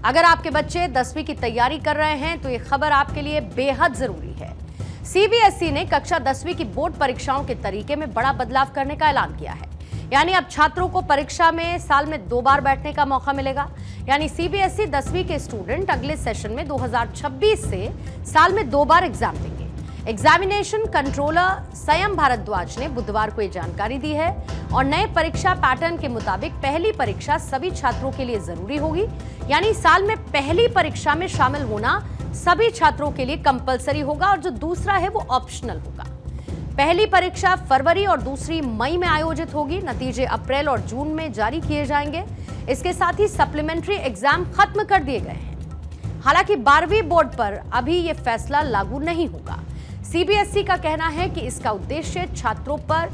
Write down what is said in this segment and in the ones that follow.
अगर आपके बच्चे 10वीं की तैयारी कर रहे हैं तो ये खबर आपके लिए बेहद जरूरी है। सीबीएसई ने कक्षा 10वीं की बोर्ड परीक्षाओं के तरीके में बड़ा बदलाव करने का ऐलान किया है। यानी अब छात्रों को परीक्षा में साल में 2 बार बैठने का मौका मिलेगा। यानी सीबीएसई 10वीं के स्टूडेंट अगले सेशन में 2026 से साल में 2 बार एग्जाम देंगे। एग्जामिनेशन कंट्रोलर संयम भारद्वाज ने बुधवार को ये जानकारी दी है और नए परीक्षा पैटर्न के मुताबिक पहली परीक्षा सभी छात्रों के लिए जरूरी होगी। यानी साल में पहली परीक्षा में शामिल होना सभी छात्रों के लिए कंपलसरी होगा और जो दूसरा है वो ऑप्शनल होगा। पहली परीक्षा फरवरी और दूसरी मई में आयोजित होगी। नतीजे अप्रैल और जून में जारी किए जाएंगे। इसके साथ ही सप्लीमेंट्री एग्जाम खत्म कर दिए गए हैं। हालांकि 12वीं बोर्ड पर अभी ये फैसला लागू नहीं होगा। सीबीएसई का कहना है कि इसका उद्देश्य छात्रों पर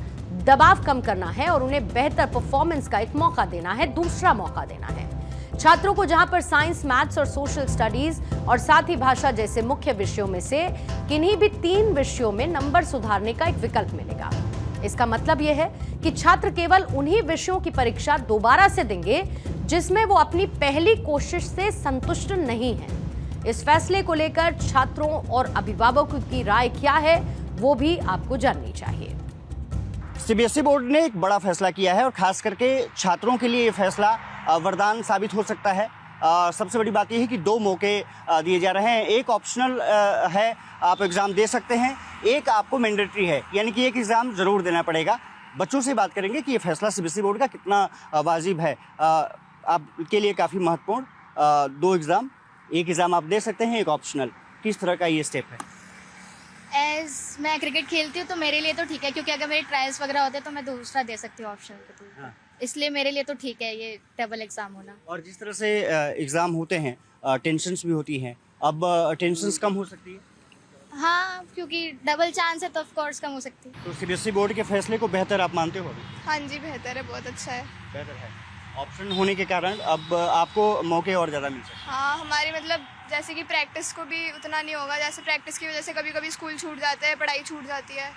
दबाव कम करना है और उन्हें बेहतर परफॉर्मेंस का एक मौका देना है, दूसरा मौका देना है। छात्रों को जहां पर साइंस, मैथ्स और सोशल स्टडीज और साथ ही भाषा जैसे मुख्य विषयों में से किन्हीं भी 3 विषयों में नंबर सुधारने का एक विकल्प मिलेगा। इसका मतलब यह है कि छात्र केवल उन्हीं विषयों की परीक्षा दोबारा से देंगे जिसमें वो अपनी पहली कोशिश से संतुष्ट नहीं है। इस फैसले को लेकर छात्रों और अभिभावकों की राय क्या है वो भी आपको जाननी चाहिए। सीबीएसई बोर्ड ने एक बड़ा फैसला किया है और खास करके छात्रों के लिए ये फैसला वरदान साबित हो सकता है। सबसे बड़ी बात यह है कि 2 मौके दिए जा रहे हैं। एक ऑप्शनल है, आप एग्ज़ाम दे सकते हैं। एक आपको मैंडेटरी है, यानी कि एक एग्ज़ाम ज़रूर देना पड़ेगा। बच्चों से बात करेंगे कि ये फैसला सीबीएसई बोर्ड का कितना वाजिब है। आपके लिए काफ़ी महत्वपूर्ण 2 एग्ज़ाम, एक एग्ज़ाम आप दे सकते हैं, एक ऑप्शनल। किस तरह का ये स्टेप है? एज मैं क्रिकेट खेलती हूँ तो मेरे लिए तो ठीक है, क्योंकि अगर मेरे ट्रायल्स वगैरह होते तो मैं दूसरा दे सकती हूँ ऑप्शन के थ्रू। हाँ। इसलिए मेरे लिए तो ठीक है ये डबल एग्जाम होना। और जिस तरह से एग्ज़ाम होते हैं, टेंशन्स भी होती हैं, अब टेंशन्स कम हो सकती है? हाँ, क्योंकि डबल चांस है तो ऑफ कोर्स कम हो सकती है। तो सीबीएसई बोर्ड के फैसले को बेहतर आप मानते हो? हाँ जी, बेहतर है, बहुत अच्छा है। बेहतर है। ऑप्शन होने के कारण अब आपको मौके और ज़्यादा मिल सकते हैं। हाँ, हमारी मतलब जैसे कि प्रैक्टिस को भी उतना नहीं होगा। जैसे प्रैक्टिस की वजह से कभी कभी स्कूल छूट जाते हैं, पढ़ाई छूट जाती है,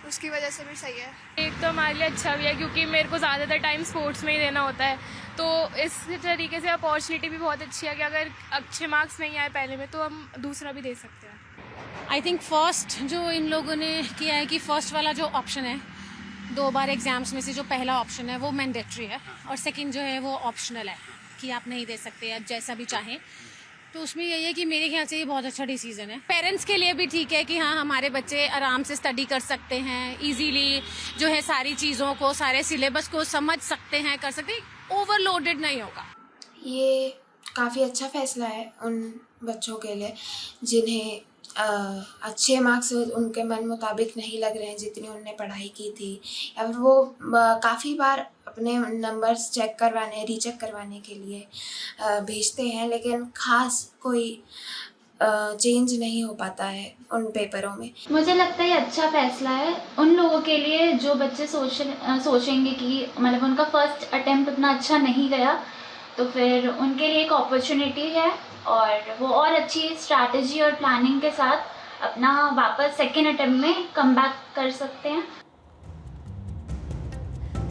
उसकी वजह से भी सही है। एक तो हमारे लिए अच्छा भी है क्योंकि मेरे को ज़्यादातर टाइम स्पोर्ट्स में ही देना होता है, तो इस तरीके से अपॉर्चुनिटी भी बहुत अच्छी है कि अगर अच्छे मार्क्स नहीं आए पहले में तो हम दूसरा भी दे सकते हैं। आई थिंक फर्स्ट जो इन लोगों ने किया है कि फर्स्ट वाला जो ऑप्शन है 2 बार एग्जाम्स में से जो पहला ऑप्शन है वो मैंडेटरी है और सेकंड जो है वो ऑप्शनल है कि आप नहीं दे सकते, आप जैसा भी चाहें। तो उसमें यही है कि मेरे ख्याल से ये बहुत अच्छा डिसीजन है। पेरेंट्स के लिए भी ठीक है कि हाँ, हमारे बच्चे आराम से स्टडी कर सकते हैं, इजीली जो है सारी चीज़ों को, सारे सिलेबस को समझ सकते हैं, कर सकते हैं, ओवरलोडेड नहीं होगा। ये काफ़ी अच्छा फैसला है उन बच्चों के लिए जिन्हें अच्छे मार्क्स उनके मन मुताबिक नहीं लग रहे हैं जितनी उनने पढ़ाई की थी, या फिर वो काफ़ी बार अपने नंबर्स चेक करवाने, रीचेक करवाने के लिए भेजते हैं, लेकिन ख़ास कोई चेंज नहीं हो पाता है उन पेपरों में। मुझे लगता है ये अच्छा फैसला है उन लोगों के लिए जो बच्चे सोचेंगे कि मतलब उनका फर्स्ट अटेम्प्ट उतना अच्छा नहीं गया, तो फिर उनके लिए एक अपॉर्चुनिटी है और वो और अच्छी स्ट्रैटेजी और प्लानिंग के साथ अपना वापस सेकेंड अटेम्प्ट में कम बैक कर सकते हैं।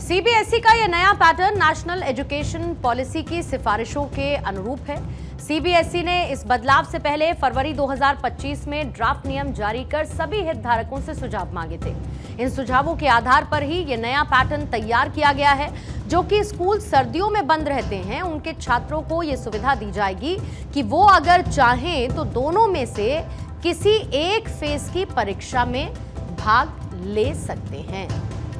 सीबीएसई का यह नया पैटर्न नेशनल एजुकेशन पॉलिसी की सिफारिशों के अनुरूप है। सीबीएसई ने इस बदलाव से पहले फरवरी 2025 में ड्राफ्ट नियम जारी कर सभी हितधारकों से सुझाव मांगे थे। इन सुझावों के आधार पर ही यह नया पैटर्न तैयार किया गया है। जो कि स्कूल सर्दियों में बंद रहते हैं उनके छात्रों को यह सुविधा दी जाएगी कि वो अगर चाहें तो दोनों में से किसी एक फेज की परीक्षा में भाग ले सकते हैं।